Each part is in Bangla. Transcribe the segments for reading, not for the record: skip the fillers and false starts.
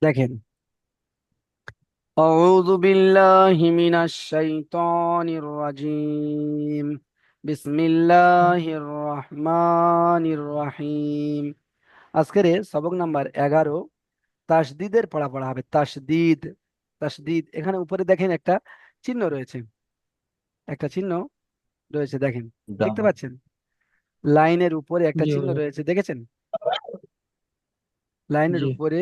দেখেন, আউযু বিল্লাহি মিনাশ শাইতানির রাজিম। বিসমিল্লাহির রহমানির রহিম। আজকের সবক নাম্বার 11, তাসদিদের পড়া হবে। তাসদিদ, তাসদিদ। এখানে উপরে দেখেন একটা চিহ্ন রয়েছে, একটা চিহ্ন রয়েছে, দেখেন, দেখতে দাও। পাচ্ছেন? লাইনের উপরে একটা জি চিহ্ন হুজুর। রয়েছে, দেখেছেন? লাইনের জি। উপরে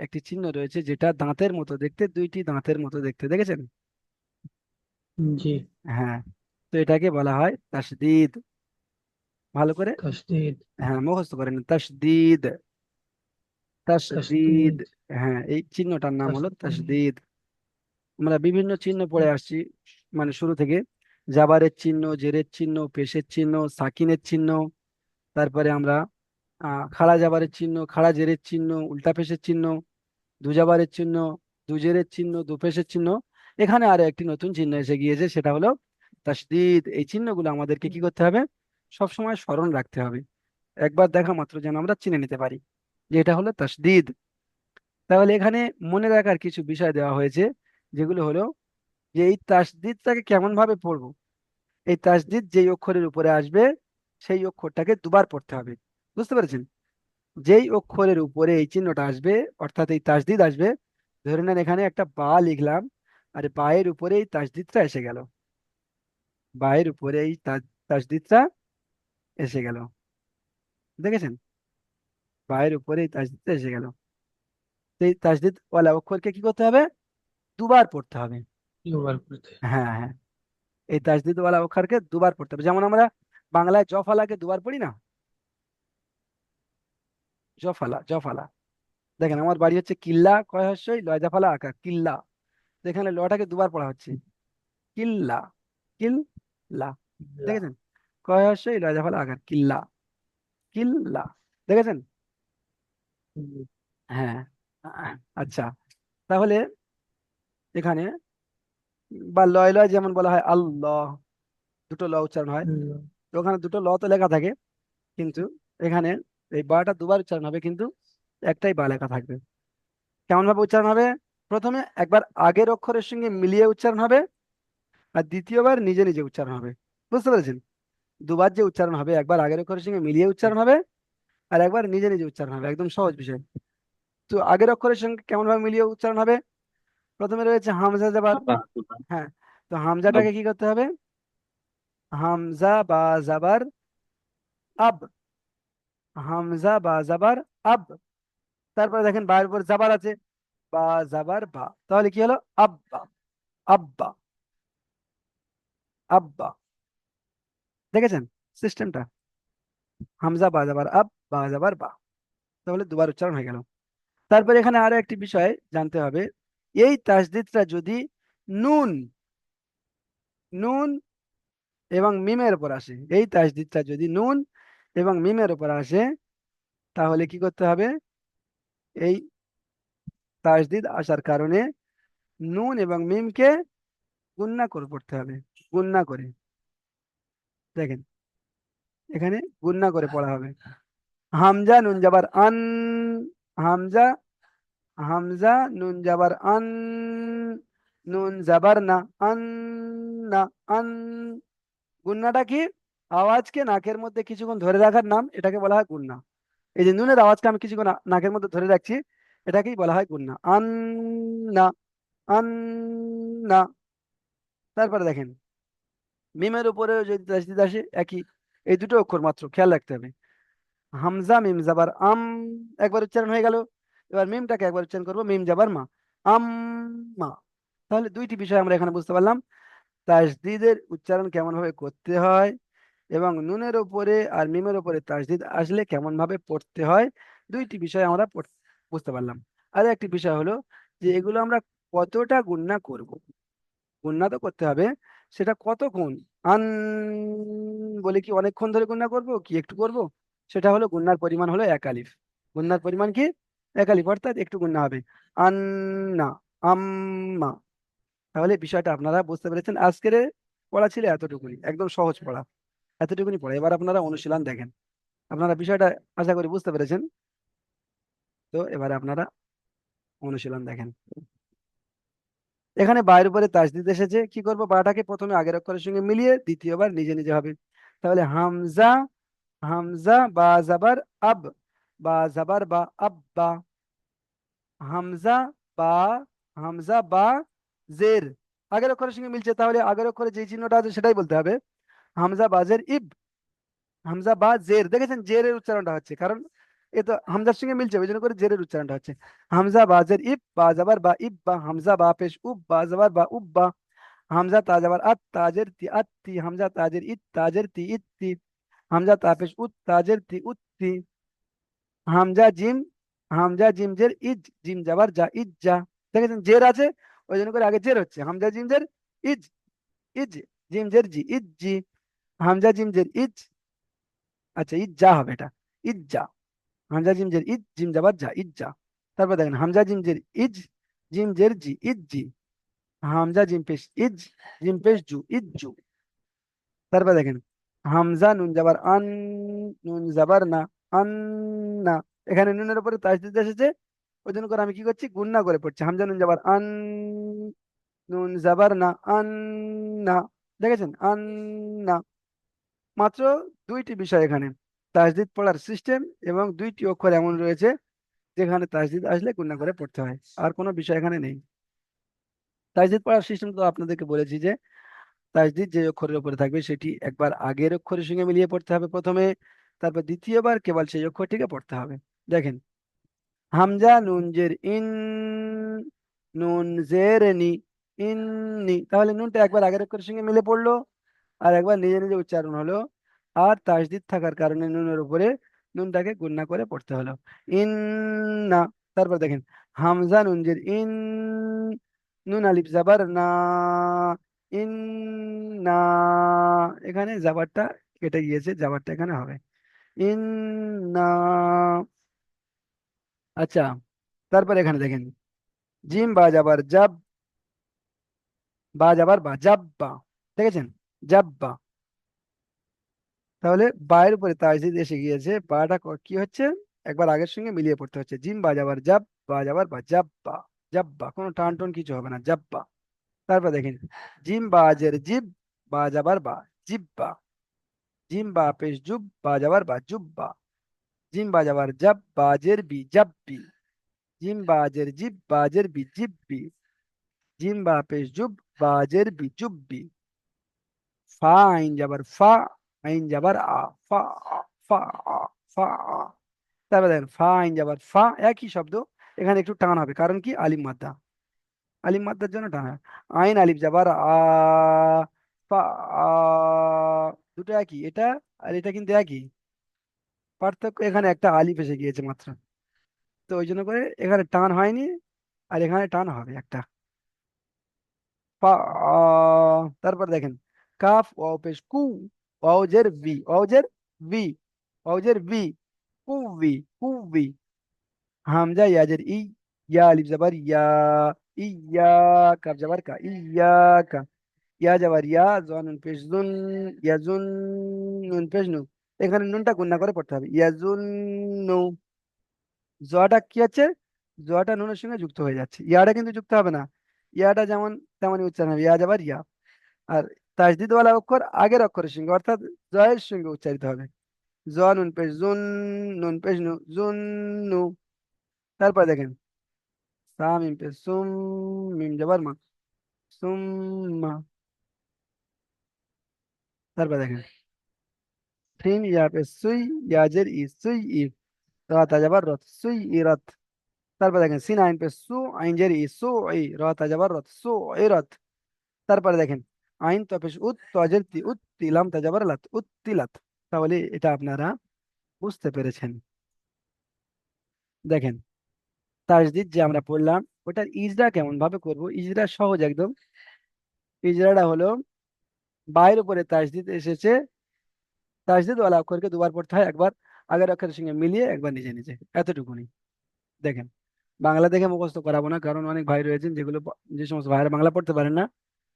একটি চিহ্ন রয়েছে যেটা দাঁতের মতো দেখতে, দুইটি দাঁতের মতো দেখতে, দেখেছেন? জি। হ্যাঁ, তো এটাকে বলা হয় তাসদিদ। ভালো করে, তাসদীদ। হ্যাঁ, মুখস্থ করেন। তাসদিদ, তাসদিদ। তাসদীদ। হ্যাঁ, এই চিহ্নটার নাম হলো তাসদীদ। তাসদিদ। আমরা বিভিন্ন চিহ্ন পড়ে আসছি, মানে শুরু থেকে। জাবারের চিহ্ন, জেরের চিহ্ন, পেশের চিহ্ন, সাকিনের চিহ্ন। তারপরে আমরা খাড়া জাবারের চিহ্ন, খাড়া জেরের চিহ্ন, উল্টা পেশের চিহ্ন, দুজাবারের চিহ্ন, দুজেরের চিহ্ন, দুপেশের চিহ্ন। এখানে আরো একটি নতুন চিহ্ন এসে গিয়েছে, সেটা হলো তাসদিদ। এই চিহ্নগুলো আমাদেরকে কি করতে হবে? সব সময় স্মরণ রাখতে হবে, একবার দেখা মাত্র যেন আমরা চিনে নিতে পারি যে এটা হলো তাসদিদ। তাহলে এখানে মনে রাখার কিছু বিষয় দেওয়া হয়েছে, যেগুলো হলো যে এই তাসদিদটাকে কেমন ভাবে পড়বো। এই তাসদিদ যেই অক্ষরের উপরে আসবে সেই অক্ষরটাকে দুবার পড়তে হবে, বুঝতে পেরেছেন? যেই অক্ষরের উপরে এই চিহ্নটা আসবে, অর্থাৎ এই তাসদিদ আসবে, ধরে নেন এখানে একটা বা লিখলাম, আর বায়ের উপরে এই তাসদিদটা এসে গেল, বায়ের উপরে এই তাসদিদটা এসে গেল, দেখেছেন? বায়ের উপরে এই তাসদিদটা এসে গেল। এই তাসদিদ ওয়ালা অক্ষরকে কি করতে হবে? দুবার পড়তে হবে। ব্যবহার করতে। হ্যাঁ, হ্যাঁ, এই তাসদিদ ওয়ালা অক্ষরকে দুবার পড়তে হবে। যেমন আমরা বাংলায় জফালাকে দুবার পড়ি না? জফালা, জফালা। দেখেন, আমার বাড়ি হচ্ছে কিল্লা, কয় হর্ষই লয় জাফালা আকার, কিল্লা। তো এখানে লটাকে দুবার পড়া হচ্ছে, কিল্লা, কিল্লা। আল্লাহ। দেখেছেন? কয় হর্ষই লয় জাফালা আকার, কিল্লা, কিল্লা। দেখেছেন? জি। হ্যাঁ। আচ্ছা, তাহলে এখানে বা লয় লয় যেমন বলা হয় আল্লাহ, দুটো ল উচ্চারণ হয়। আল্লাহ। তো ওখানে দুটো ল তো লেখা থাকে, কিন্তু এখানে এই বাটা দুবার উচ্চারণ হবে, কিন্তু একটাই বা লেখা থাকবে। কেমন ভাবে উচ্চারণ হবে? প্রথমে একবার আগের অক্ষরের সঙ্গে মিলিয়ে উচ্চারণ হবে, আর দ্বিতীয়বার নিজে নিজে উচ্চারণ হবে, বুঝতে পেরেছেন? দুবার যে উচ্চারণ হবে, একবার আগের অক্ষরের সঙ্গে মিলিয়ে উচ্চারণ হবে, আর একবার নিজে নিজে উচ্চারণ হবে, একদম সহজ বিষয়। তো আগের অক্ষরের সঙ্গে কেমন ভাবে মিলিয়ে উচ্চারণ হবে? প্রথমে রয়েছে হামজা জাবার। আবা। হ্যাঁ, তো হামজাটাকে কি করতে হবে? হামজা বা জাবার আব, হামজা বা জাবার আব। তারপরে দেখেন বায়ের উপর জাবার আছে, বা জাবার বা, তাহলে কি হলো? আব্বা, আব্বা, আব্বা। দেখেছেন সিস্টেমটা? হামজা বা জাবার আব, বা জাবার বা, তাহলে দুবার উচ্চারণ হয়ে গেল। তারপরে এখানে আরো একটি বিষয় জানতে হবে। এই তাসদিদটা যদি নুন, নুন এবং মিমের উপর আসে, এই তাসদিদটা যদি নুন এবং মিমের উপর আসে, তাহলে কি করতে হবে? এই তাসদিদ আসার কারণে নুন এবং মিমকে গুণনা করে পড়তে হবে, গুণনা করে। দেখেন, এখানে গুণনা করে পড়া হবে। হামজা নুন জাবার আন, হামজা, হামজা নুন জাবার আন, নুন জাবার না, আন, না, আন। গুন্নাটা কি? আওয়াজকে নাকের মধ্যে কিছুক্ষণ ধরে রাখার নাম, এটাকে বলা হয় গুন্না। এই যে নুনের আওয়াজকে আমি কিছুক্ষণ নাকের মধ্যে ধরে রাখছি, এটাকেই বলা হয় গুন্না। আন্না, আন্না। তারপরে দেখেন, মিমের উপরে যদি তাসদিদ আসে, একই, এই দুটো অক্ষর মাত্র খেয়াল রাখতে হবে। হামজা মিম জাবার আম, একবার উচ্চারণ হয়ে গেল। এবার মিমটাকে একবার উচ্চারণ করবো, মিম জাবার মা, আম, মা। তাহলে দুইটি বিষয় আমরা এখানে বুঝতে পারলাম, তাসদিদের উচ্চারণ কেমন ভাবে করতে হয়, এবং নুনের উপরে আর মিমের উপরে তাসদিদ আসলে কেমন ভাবে পড়তে হয়। দুইটি বিষয় আমরা বুঝতে পারলাম। আর একটি বিষয় হলো যে এগুলো আমরা কতটা গুণনা করব। গুণনা তো করতে হবে, সেটা কত গুণ, আন বলে কি অনেকক্ষণ ধরে গুণনা করব, কি একটু করব? সেটা হলো গুণনার পরিমাণ হলো এক আলিফ। গুণনার পরিমাণ কি? এক আলিফ, অর্থাৎ একটু গুণনা হবে। আন্না, আম্মা। তাহলে বিষয়টা আপনারা বুঝতে পেরেছেন। আজকের পড়া ছিল এতটুকুনি, একদম সহজ পড়া, এতটুকুনি পড়া। এবার আপনারা অনুশীলন দেখেন, আপনারা বিষয়টা আশা করি বুঝতে পেরেছেন। তো এবারে আপনারা অনুশীলন দেখেন, এখানে বায়ের উপরে তাসদিদ এসেছে, কি করব, বাটাকে প্রথমে আগের অক্ষরের সঙ্গে মিলিয়ে দ্বিতীয়বার নিজে নিজে হবে। তাহলে হামজা, হামজা বা জাবার আব, বা জাবার বা আব্বা, হামজা বা, হামজা বা জের, আগের অক্ষরের সঙ্গে মিলছে, তাহলে আগের অক্ষরে যে চিহ্নটা আছে সেটাই বলতে হবে। হামজা বা জের ইব, হামজা বা জের, দেখেছেন জেরের উচ্চারণটা হচ্ছে, কারণ এ তো হামজার সঙ্গে মিলছে, ওই জন্য করে জেরের উচ্চারণটা হচ্ছে। হামজা বা জের ইব, বা জাবার বা ইব্বা, হামজা বা পেশ উব, বা জাবার বা উব্বা, হামজা তা জাবার আত, তাজের তি আত্তি, হামজা তাজের ইত, তাজের তি ইত্তি, হামজা তা পেশ উত, তাজের তি উত্তি, হামজা জিম, হামজা জিম জের ইজ, জিম যাবার যা, ইজ যা, দেখেছেন জের আছে, ওই জন্য করে আগে জের হচ্ছে, হামজা জিম জের ইজ, ইজ, জিম জের জি, ইজ জি, হামজা জিম জের ইজ, আচ্ছা ইজ যা হবে এটা, ইজ যা, হামজা জিম জের ইজ, জিম যাবার যা, ইজ যা। তারপর দেখেন হামজা জিম জের ইজ, জিম জের জি, ইজ জি, হামজা জিম পেশ ইজ, জিম পেশ জু, ইজ জু। তারপর দেখেন হামজা নুন যাবার আন, নুন যাবার না, আন না, এখানে নুনের উপরে তাসদিদ এসেছে, ওই জন্য করে আমি কি করছি, গুণনা করে পড়ছি, হামজা নুন যাবার আন, নুন যাবার না, আন না, দেখেছেন আন না। মাত্র দুইটি বিষয় এখানে, তাসদিদ পড়ার সিস্টেম এবং দুইটি অক্ষর এমন রয়েছে যেখানে তাসদিদ আসলে গুণনা করে পড়তে হয়, আর কোনো বিষয় এখানে নেই। তাসদিদ পড়ার সিস্টেম তো আপনাদেরকে বলেছি যে তাসদিদ যে অক্ষরের উপরে থাকবে সেটি একবার আগের অক্ষরের সঙ্গে মিলিয়ে পড়তে হবে প্রথমে, তারপর দ্বিতীয়বার কেবল সেই অক্ষরটিকে পড়তে হবে। দেখেন হামজা নুন জের ইন, নুন জের নি, ইন্নি, তাহলে নুনটা একবার আগের অক্ষরের সঙ্গে মিলে পড়লো, আর একবার নিজে নিজে উচ্চারণ হলো, আর তাসদিদ থাকার কারণে নুনের উপরে নুনটাকে গুণনা করে পড়তে হলো, ইন্না। তারপর দেখেন হামজা নুন জের ইন, নুন আলিফ জাবার না, ইন্না, এখানে জাবারটা কেটে গিয়েছে, জাবারটা এখানে হবে ইন্না। আচ্ছা, তারপর এখানে দেখেন জিম বা যাবার জাব, বা যাবার বা জাব্বা, দেখেছেন জাব্বা, তাহলে বায়ের উপরে তাসদিদ এসে গিয়েছে, বাটা কি হচ্ছে, একবার আগের সঙ্গে মিলিয়ে পড়তে হচ্ছে, জিম বা যাবার জাব, বা যাবার বা জাব্বা, জাব্বা, কোনো টান টন কিছু হবে না, জাব্বা। তারপর দেখেন জিম বা জের জিব, বা যাবার বা, জিব্বা, জিম বা পেশ জুব, বা যাবার বা জুব্বা, জিম বা যাবার জাব, বা জের বি, জাব্বি, জিম বা জের জিব, বা জের বি, জিব্বি, জিম বা পেশ জুব, বা জের বি, জুব্বি, ফা আইন যাবার ফা, আইন যাবার আ, ফা আ, ফা আ, ফা আ। তারপর দেখেন ফা আইন যাবার ফা, একই শব্দ, এখানে একটু টান হবে, কারণ কি আলিম মাদ্দা, আলিম মাদ্দার জন্য টান হয়। আইন আলিফ যাবার আ, ফা আ, দুটো একই, এটা আর এটা কিন্তু একই, পার্থক্য এখানে একটা আলিফ এসে গিয়েছে মাত্র, তো ওই জন্য করে এখানে টান হয়নি, আর এখানে টান হবে একটা, ফা আ। তারপর দেখেন কাফ ওয়াও পেশ কু, ওয়াওজের V, ওয়াওজের V, ওয়াওজের V, Kuvi, Kuvi, Hamza ইয়াজের ই, ইয়া আলিফ জাবার ইয়া, ইয়া, কাফ জাবার কা, ইয়া কা, ইয়া যাবার ইয়া, নুন পেশ জুন, ইয়াজুন, নুন পেশ নু, এখানে নুনটা গুণনা করে পড়তে হবে, ইয়াজুন নু, জটা কি আছে, জটা নুনের সঙ্গে যুক্ত হয়ে যাচ্ছে, ইয়াটা কিন্তু যুক্ত হবে না, ইয়াটা যেমন তেমনই উচ্চারণ হবে, ইয়া যাবার ইয়া, আর তাসদিদ ওয়ালা অক্ষর আগের অক্ষরের সঙ্গে অর্থাৎ জয়ের সঙ্গে উচ্চারিত হবে, জ নুন পেশ জুন, নুন পেশ নু, জুন নু। তারপর দেখেন সা মিম পেশ সুম, মিম যাবার মা, সুম্মা। তারপর দেখেন থিন ইয়া পেশ সুই, ইয়াজের ই, সুই ই, রা যাবার রত, সুই ই রত। তারপর দেখেন সিন আইন পেশ সু, আইন জের ই, সু ই, রা যাবার রত, সু ই রত। তারপরে দেখেন আইন তপেশ উত, তজের তি, উত্তিলাম তাজাবার লাত, উত্তিলাত। তাহলে এটা আপনারা বুঝতে পেরেছেন। দেখেন তাসদিদ যে আমরা পড়লাম, ওটার ইজরা কেমন ভাবে করব, ইজরা সহজ একদম। ইজরাটা হলো বায়ের উপরে তাসদিদ এসেছে, তাসদিদ ওয়ালা অক্ষরকে দুবার পড়তে হয়, একবার আগের অক্ষরের সঙ্গে মিলিয়ে, একবার নিজে নিজে, এতটুকুনি। দেখেন বাংলা দেখে মুখস্থ করাবো না, কারণ অনেক ভাই রয়েছেন যেগুলো যে সমস্ত ভাইরা বাংলা পড়তে পারেন না,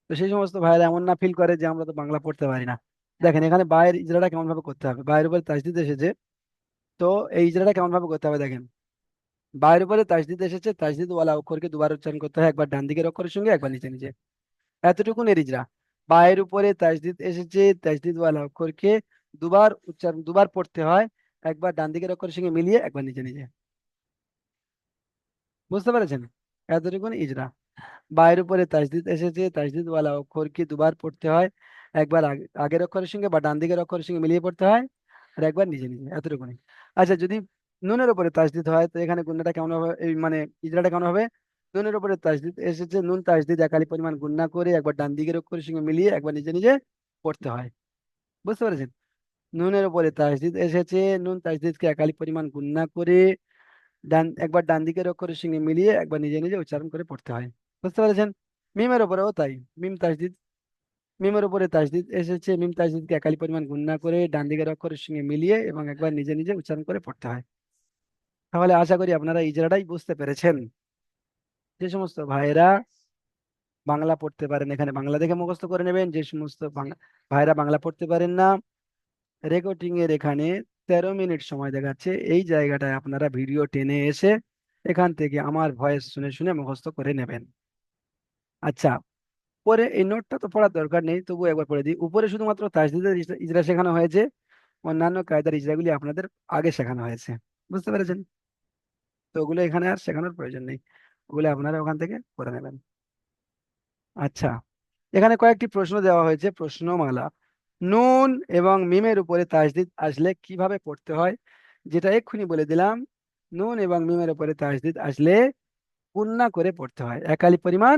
তো সেই সমস্ত ভাইরা এমন না ফিল করে যে আমরা তো বাংলা পড়তে পারি না। দেখেন এখানে বায়ের ইজরাটা কেমন ভাবে করতে হবে, বায়ের উপরে তাসদিদ এসেছে, তো এই ইজরাটা কেমন ভাবে করতে হবে দেখেন, বায়ের উপরে তাসদিদ এসেছে, তাসদিদ ওয়ালা অক্ষরকে দুবার উচ্চারণ করতে হয়, একবার ডান দিকের অক্ষরের সঙ্গে একবার নিচে নিচে। এতটুকুন এর ইজরা। বায়ের উপরে তাসদিদ এসেছে, তাসদিদ ওয়ালা অক্ষরকে দুবার পড়তে হয়, একবার ডান দিকের অক্ষরের সঙ্গে মিলিয়ে একবার নিচে নিচে। বুঝতে পেরেছেন? এতটুকুন ইজরা। বায়ের উপরে তাসদিদ এসেছে, তাসদিদ ওয়ালা অক্ষরকে দুবার পড়তে হয়, একবার আগের অক্ষরের সঙ্গে বা ডান দিকের অক্ষরের সঙ্গে মিলিয়ে পড়তে হয়, আর একবার নিজে নিজে। এতটুকুনি। আচ্ছা, যদি নুনের উপরে তাসদিদ হয় তো এখানে গুণনাটা কেমন হবে, এই মানে ইজরাটা কেমন হবে? নুনের উপরে তাসদিদ এসেছে, নুন তাসদিদ একালি পরিমাণ গুণনা করে একবার ডান দিকের অক্ষরের সঙ্গে মিলিয়ে একবার নিজে নিজে পড়তে হয়। বুঝতে পেরেছেন? নুনের উপরে তাসদিদ এসেছে, নুন তাসদিদকে একালি পরিমাণ গুণনা করে একবার ডান দিকের অক্ষরের সঙ্গে মিলিয়ে একবার নিজে নিজে উচ্চারণ করে পড়তে হয়। বুঝতে পেরেছেন? মিমের উপরেও তাই। মিমের উপরে তাসদিদ এসেছে, মিম তাসদিদকে একালি পরিমাণ গুণনা করে ডান দিকের অক্ষরের সঙ্গে মিলিয়ে এবং একবার নিজে নিজে উচ্চারণ করে পড়তে হয়। তাহলে আশা করি আপনারা ইজরাটাই বুঝতে পেরেছেন। যে সমস্ত ভাইয়েরা বাংলা পড়তে পারেন এখানে বাংলা দেখে মুখস্থ করে নেবেন, যে সমস্ত ভাইয়েরা বাংলা পড়তে পারেন না, রেকর্ডিং এর এখানে 13 মিনিট সময় দেখাচ্ছে, এই জায়গাটায় আপনারা ভিডিও টেনে এসে এখান থেকে আমার ভয়েস শুনে শুনে মুখস্থ করে নেবেন। আচ্ছা, পরে এই নোটটা তো পড়ার দরকার নেই, তবু একবার পড়ে দিই। উপরে শুধুমাত্র তাসদিদের ইজরা শেখানো হয়েছে, অন্যান্য কায়দার ইজরাগুলি আপনাদের আগে শেখানো হয়েছে। বুঝতে পেরেছেন? তো ওগুলো এখানে আর শেখানোর প্রয়োজন নেই, ওগুলো আপনারা ওখান থেকে করে নেবেন। আচ্ছা, এখানে কয়েকটি প্রশ্ন দেওয়া হয়েছে, প্রশ্নমালা। নুন এবং মিমের উপরে তাসদিদ আসলে কিভাবে পড়তে হয়, যেটা এক্ষুনি বলে দিলাম। নুন এবং মিমের উপরে তাসদিদ আসলে গুণনা করে পড়তে হয়, একালি পরিমাণ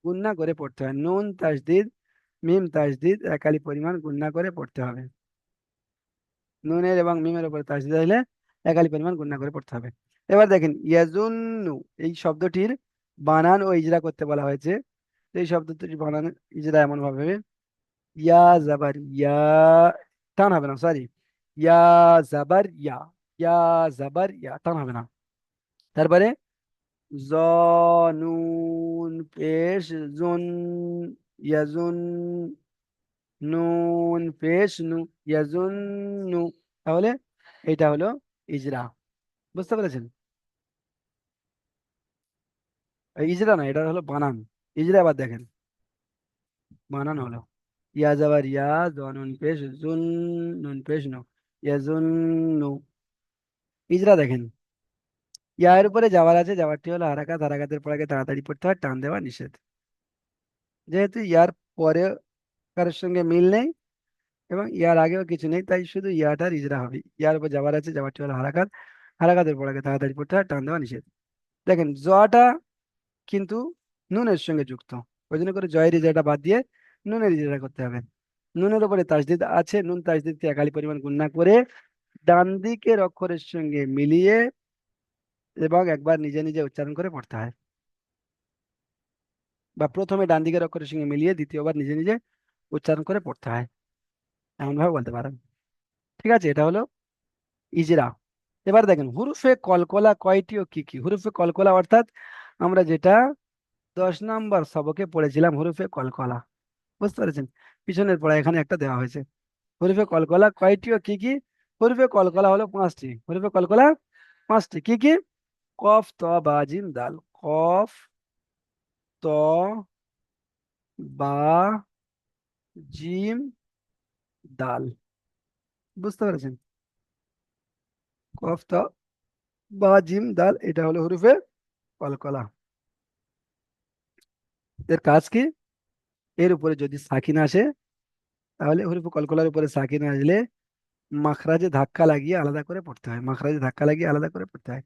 গুণনা করে পড়তে হয়। নুন তাসদিদ, মিম তাসদিদ একালি পরিমাণ গুণনা করে পড়তে হবে। নুনের এবং মিমের উপরে তাসদিদ আসলে একালি পরিমাণ গুণনা করে পড়তে হবে। এবার দেখেন, ইয়াজুন্নু এই শব্দটির বানান ও ইজরা করতে বলা হয়েছে। তো এই শব্দটির বানান ইজরা এমন ভাবে হবে, ইয়া জাবার ইয়া, টান হবে না, সরি, ইয়া জাবার ইয়া, ইয়া জাবার ইয়া, টান হবে না। তারপরে জ, নুন পেশ, জুন, ইয়াজুন, নুন পেশ নু, ইয়াজুন নু। তাহলে এটা হলো ইজরা। বুঝতে পেরেছেন? এই ইজরা না, এটা হলো বানান। ইজরা আবার দেখেন, বানান হলো ইয়া যাবার ইয়া, জ নুন পেশ জুন, নুন পেশ নু, ইয়াজুন নু। ইজরা দেখেন, ইয়ার উপরে যাওয়ার আছে, যাওয়ারটি হলো হারাকাত, হারাকাতের পরে আগে তাড়াতাড়ি পড়তে হয়, টান দেওয়া নিষেধ। যেহেতু ইয়ার পরে কারোর সঙ্গে মিল নেই এবং ইয়ার আগেও কিছু নেই, তাই শুধু ইয়াটার ইজরা হবে। ইয়ার উপর যাওয়ার আছে, যাওয়ারটি হলো হারাকাত, হারাকাতের পরে আগে তাড়াতাড়ি পড়তে হয়, টান দেওয়া নিষেধ। দেখেন জটা কিন্তু নুনের সঙ্গে যুক্ত, ওই জন্য করে জয়ের ইজরাটা বাদ দিয়ে নুনের ইজরা করতে হবে। নুনের উপরে তাসদিদ আছে, নুন তাসদিদকে একালি পরিমাণ গুণনা করে ডান দিকের অক্ষরের সঙ্গে মিলিয়ে এবং একবার নিজে নিজে উচ্চারণ করে পড়তে হয়, বা প্রথমে ডান দিকের অক্ষরের সঙ্গে মিলিয়ে দ্বিতীয়বার নিজে নিজে উচ্চারণ করে পড়তে হয়, এমন ভাবে বলতে পারেন। ঠিক আছে, এটা হলো ইজরা। এবার দেখেন হুরুফে কলকলা কয়টি ও কি কি। হুরুফে কলকলা অর্থাৎ আমরা যেটা 10 নম্বর সবকে পড়েছিলাম, হুরুফে কলকলা। বুঝতে পেরেছেন? পিছনের পড়া এখানে একটা দেওয়া হয়েছে। হরফে কলকলা কয়টি ও কি কি? হরফে কলকলা হলো 5টি। হরফে কলকলা 5টি, কি কি? কফ, ত, বা, জিম, দাল। কফ, ত, বা, জিম, দাল। বুঝতে পেরেছেন? কফ, ত, বা, জিম, দাল, এটা হলো হরফে কলকলা। এর কাজ কি? এর উপরে যদি সাকিন আসে, তাহলে হরফে কলকলার উপরে সাকিন আসলে মাখরাজে ধাক্কা লাগিয়ে আলাদা করে পড়তে হয়, মাখরাজে ধাক্কা লাগিয়ে আলাদা করে পড়তে হয়।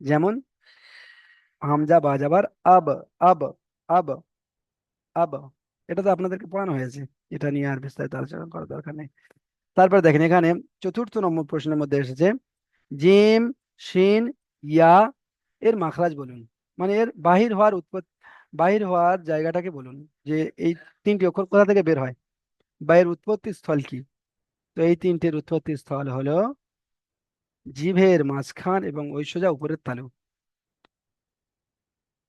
যেমন হামজা বাজাবার আব, আব, আব, আব। এটা তো আপনাদেরকে পড়ানো হয়েছে, এটা নিয়ে আর বিস্তারিত আলোচনা করার দরকার নেই। তারপর দেখেন এখানে 4র্থ নম্বর প্রশ্নের মধ্যে এসেছে জিম, শিন, ইয়া এর মাখরাজ বলুন। মানে এর বাহির হওয়ার জায়গাটাকে বলুন, যে এই 3টি অক্ষর কোথা থেকে বের হয় বা এর উৎপত্তি স্থল কি। তো এই 3টির উৎপত্তি স্থল হলো জিভের মাঝখান এবং ওই সোজা উপরের তালু।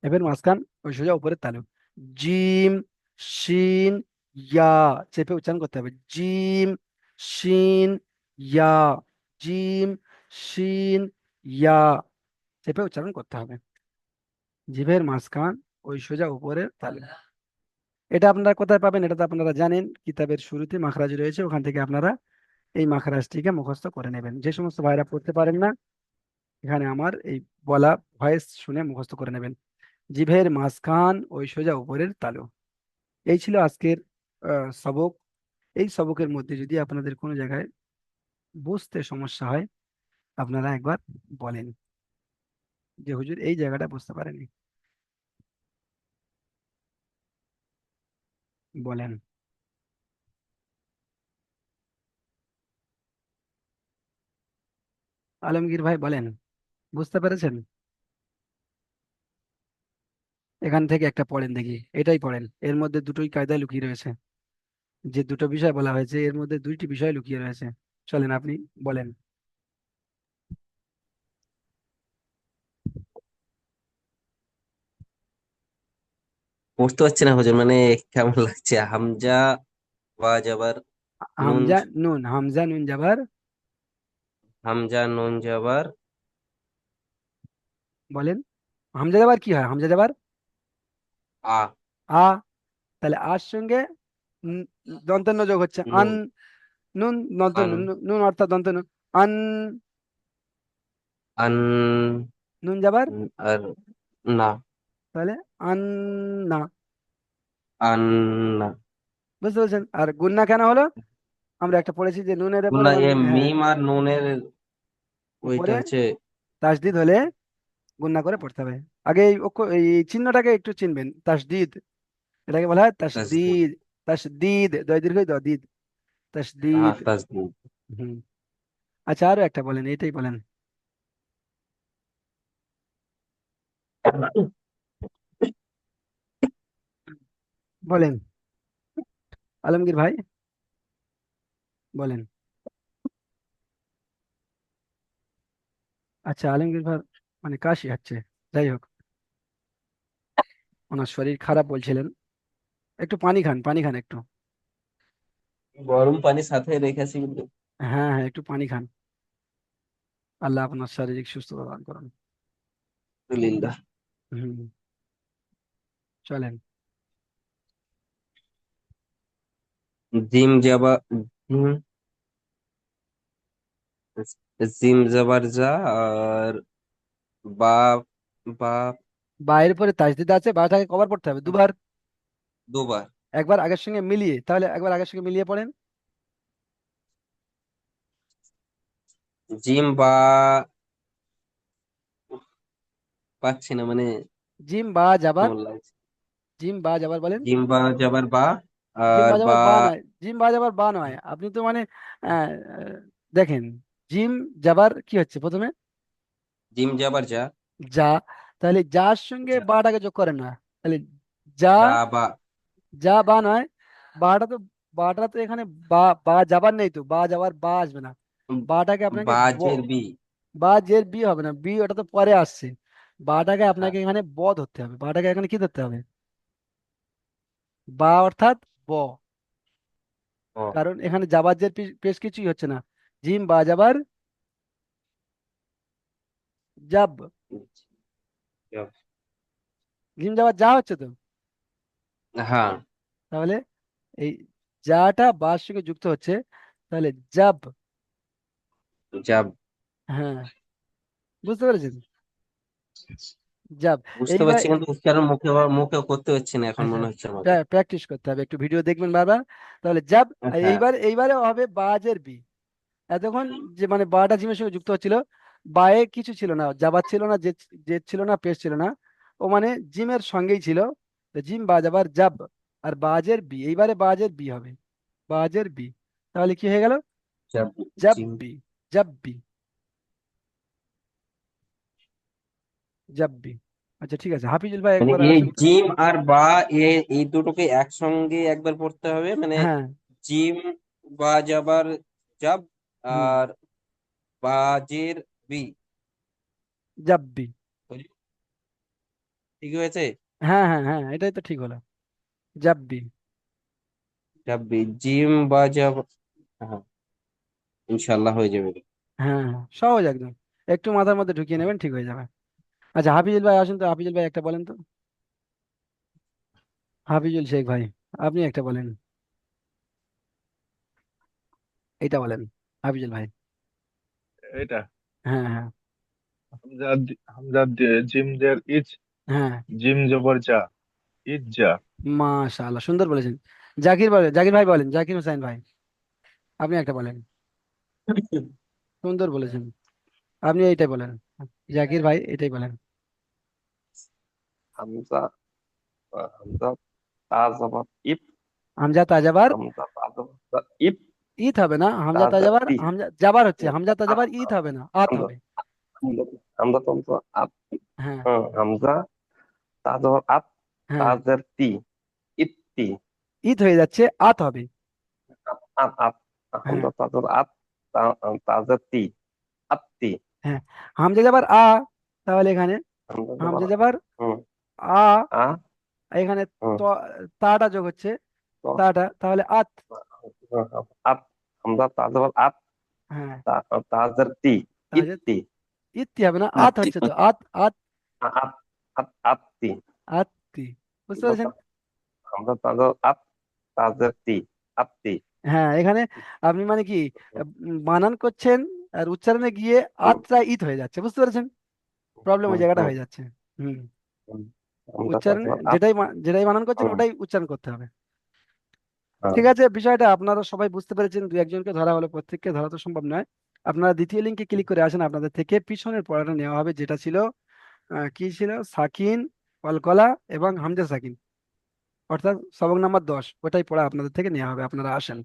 এবার মাঝখান ওই সোজা উপরের তালু। জিম, শিন, ইয়া, চেপে উচ্চারণ করতে হবে। জিম, শিন, ইয়া, জিম, শিন, ইয়া। চেপে উচ্চারণ করতে হবে। জিভের মাঝখান ওই সোজা উপরের তালু। এটা আপনারা কোথায় পাবেন? এটা তো আপনারা জানেন, কিতাবের শুরুতে মাখরাজ রয়েছে, ওখান থেকে আপনারা এই মাখরাজটিকে মুখস্থ করে নেবেন। যে সমস্ত ভাইরা পড়তে পারেন না, এখানে আমার এই বলা ভয়েস শুনে মুখস্থ করে নেবেন। জিভের মাঝখান ওই সোজা উপরের তালু। এই ছিল আজকের সবক। এই সবকের মধ্যে যদি আপনাদের কোনো জায়গায় বুঝতে সমস্যা হয়, আপনারা একবার বলেন যে হুজুর এই জায়গাটা বুঝতে পারেনি, বলেন। আলমগীর ভাই বলেন, বুঝতে পেরেছেন? এখান থেকে একটা পড়েন দেখি, এটাই পড়েন। এর মধ্যে দুটোই কায়দায় লুকিয়ে রয়েছে। যে দুটো বিষয় বলা হয়েছে এর মধ্যে দুইটি বিষয় লুকিয়ে রয়েছে। চলেন আপনি বলেন। বুঝতে পারছি না হুজুর, মানে কেমন লাগছে? হামজা ওয়া জাবার নুন, হামজা নুন, হামজা নুন জাবার। হামজা নুন জাবার বলেন, হামজা জাবার কি হয়? হামজা জাবার আ, আ। তাহলে আর সঙ্গে ন- দন্তন্য যোগ হচ্ছে আন। নুন, নুন দন্তন্য, আন, নুন অর্থাৎ দন্তন্য। আন। আন, নুন যাবার, আর না, তাহলে আন না। আন না। বুঝতে পারছেন? আর গুন্না কেন হলো? আমরা একটা পড়েছি যে নুনের উপরে গুনা এ হ্যাঁ, মিম আর নুনের ওইটা উপরে হচ্ছে তাসদিদ হলে গুন্না করে পড়তে হবে। আগে এই এই চিহ্নটাকে একটু চিনবেন, তাসদিদ। এটাকে বলা হয় তাসদিদ। তাসদিদ। তাসদিদ, দয় দীর্ঘ দ দিদ, হ্যাঁ, তাসদিদ। তাসদিদ। হুম। আচ্ছা, আরো একটা বলেন, এটাই বলেন। বলেন আলমগীর ভাই, বলেন। আচ্ছা, আলমগীর ভাই মানে কাশি হচ্ছে। যাই হোক, ওনার শরীর খারাপ বলছিলেন। একটু পানি খান, পানি খান একটু। গরম পানি সাথে রেখেছি কিন্তু। হ্যাঁ হ্যাঁ, একটু পানি খান। আল্লাহ আপনার শারীরিক সুস্থতা দান করুন। আলহামদুলিল্লাহ। হুম। চলেন। জিম জাবা, জিম, জিম জাবার যা, আর বা, বা বাইরের পরে তাসদিদ আছে, বাটাকে কভার করতে হবে দুবার। দুবার। একবার আগের সঙ্গে মিলিয়ে, তাহলে একবার আগের সঙ্গে মিলিয়ে পড়েন। জিম বা, পাচ্ছি না মানে, জিম বা যাবার, কেমন লাগছে? জিম বা যাবার বলেন। জিম বা যাবার বা, জিম আর বা বা, যাবার বা নয়, জিম বা যাবার বা নয়, আপনি তো মানে আহ, দেখেন, জিম যাবার কি হচ্ছে প্রথমে? জিম যাবার যা, যা। তাহলে যার সঙ্গে যা, বাটাকে যোগ করেন না। তাহলে যা, যা বা, যা বা নয়, বাটা তো, বাটা তো এখানে বা, বা যাবার নেই তো, বা যাবার বা আসবে না। বাটাকে আপনাকে বাজের বি। বা জের বি হবে না, বি ওটা তো পরে আসছে। বাটাকে হ্যাঁ, আপনাকে এখানে ব ধরতে হবে, বাটাকে এখানে কি ধরতে হবে? বা অর্থাৎ ব। ও, কারণ এখানে যাবার জের পেশ কিছুই হচ্ছে না। জিম বা যাবার জাব। জিম যাবার যা হচ্ছে তো। হ্যাঁ, তাহলে এই যাটা বার সঙ্গে যুক্ত হচ্ছে, তাহলে জাব। যা। হ্যাঁ, বুঝতে পেরেছেন? জাব। বুঝতে এইবার পারছি কিন্তু উচ্চারণ মুখে মুখে করতে হচ্ছে না এখন আচ্ছা, মনে হচ্ছে আমাকে। প্র্যাকটিস করতে হবে, একটু ভিডিও দেখবেন বারবার। তাহলে জাব। আর হ্যাঁ, এইবারে হবে বাজের বি। এতক্ষণ যে মানে বাটা জিমের সঙ্গে যুক্ত হচ্ছিল, বায়ে কিছু ছিল না, জাবার ছিল না, জেদ জেদ ছিল না, পেশ ছিল না। ও মানে জিমের সঙ্গেই ছিল। তো জিম বা যাবার জাব, আর বাজের বি, এইবারে বাজের বি হবে, বাজের বি। তাহলে কি হয়ে গেল? যা, জিম। জাব্বি, জাব্বি, জাব্বি। আচ্ছা ঠিক আছে, হাফিজুল ভাই মানে একবার এই আসুন তো। জিম আর বা, এই দুটোকে একসঙ্গে একবার পড়তে হবে মানে। হ্যাঁ। জিম বা যাবার জাব, হুম। আর বাজের বি। জাব্বি। ঠিক হয়েছে? হ্যাঁ হ্যাঁ হ্যাঁ, এটাই তো ঠিক হলো। জাব্বি। জাব্বি, জিম বা যাব। হ্যাঁ, ইনশাল্লাহ হয়ে যাবে। হ্যাঁ হ্যাঁ, সহজ একদম। একটু মাথার মধ্যে ঢুকিয়ে নেবেন, ঠিক হয়ে যাবে। আচ্ছা, হাফিজুল ভাই আসুন তো, হাফিজুল ভাই একটা বলেন তো। হাফিজুল শেখ ভাই, আপনি একটা বলেন, এটা বলেন হাফিজুল ভাই। এটা হ্যাঁ হ্যাঁ হামজা জিম দের ইজ, হ্যাঁ, জিম জবর যা, ইজ যা। মাশাআল্লাহ, সুন্দর বলেছেন। জাকির বলেন, জাকির ভাই বলেন, জাকির হোসেন ভাই, আপনি একটা বলেন। সুন্দর বলেছেন, আপনি এইটাই বলেন। জাকির ভাই এটাই বলেন। হামজা হামজা তা জবর ইব, হামজা তাজাবার হামজা তা জবর ইব, ঈদ হবে না, তা হামজা তাজাবার, তি, হামজা জাবার হচ্ছে, হামজা তাজাবার ঈদ হবে না, আত হামজা হবে। হামজা হামজা তন্ত আত, হ্যাঁ হামজা তা জবর আত, তা হ্যাঁ, জের তি, ইত্তি, ঈদ হয়ে যাচ্ছে, আত হবে। আত আত, হ্যাঁ হামজা তা জবর আত, তা তা জের তি, আত্তি, হ্যাঁ, হামজা যাবার আ, তাহলে এখানে হামজা জবর হামজা যাবার হুম আ, আ এখানে হুম ত, তাটা যোগ হচ্ছে, তো তাটা, তাহলে আত। আত, হামজা তা জবর আত, হ্যাঁ, তা তা জের তি, তাহলে ইত্তি, ইত্তি হবে না, আত হচ্ছে তো, আত আত, আত আত আত্তি, আত্তি, বুঝতে পেরেছেন? হামজা তা জবর আত, তা জের তি, আত্তি। হ্যাঁ, এখানে আপনি মানে কি বানান করছেন, আর উচ্চারণে গিয়ে হুম আতটা ইত হয়ে যাচ্ছে, বুঝতে পেরেছেন? প্রবলেম ওই হুম জায়গাটা হুম হয়ে যাচ্ছে। হুম, হুম। হামজা তা উচ্চারণ, জবর আত, যেটাই বানান করছেন হুম ওটাই উচ্চারণ করতে হবে। হ্যাঁ ঠিক আছে, বিষয়টা আপনারা সবাই বুঝতে পেরেছেন, দু একজনকে ধরা হলো, প্রত্যেককে ধরা তো সম্ভব নয়। আপনারা দ্বিতীয় লিঙ্কে ক্লিক করে আসেন, আপনাদের থেকে পিছনের পড়াটা নেওয়া হবে, যেটা ছিল কি ছিল, সাকিন, কলকলা এবং হামজা সাকিন, অর্থাৎ সবক নাম্বার 10, ওটাই পড়া আপনাদের থেকে নেওয়া হবে, আপনারা আসেন।